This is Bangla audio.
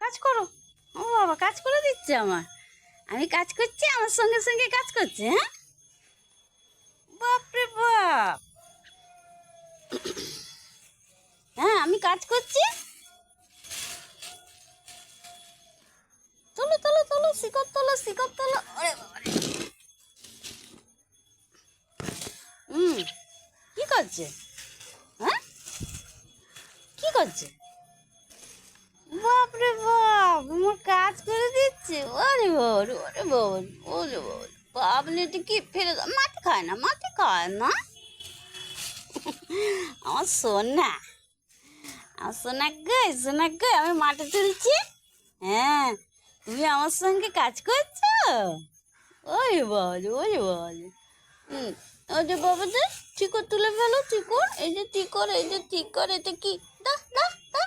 কাজ করো। ও বাবা, কাজ করে দিচ্ছে আমার। আমি কাজ করছি, আমার সঙ্গে সঙ্গে কাজ করছে। হ্যাঁ, বাপরে বাপ। হ্যাঁ, আমি কাজ করছি। তোলো তোলো তোলো, শিকড় তোলো, শিকড় তোলো। ওরে বাবা রে। কি করছে? হ্যাঁ, কি করছে? বাপরে বাপ, আমার কাজ করে দিচ্ছে। ওরে বাবা, ওরে বাবা, ওরে বাবা। বাবলিটি কি ফেলে দাও, মাটি খায় না, মাটি খায় না। আমার সোনা, আমার সোনা গো, সোনা গো, আমি মাটি তুলছি। হ্যাঁ, তুমি আমার সঙ্গে কাজ করছো। ওই বাবা, ওই বাবা। ওই যে বাবা যে, চিকর তুলে ফেলো, চিকর, এই যে চিকর, এই যে চিকর, এটা কি? দা দা দা।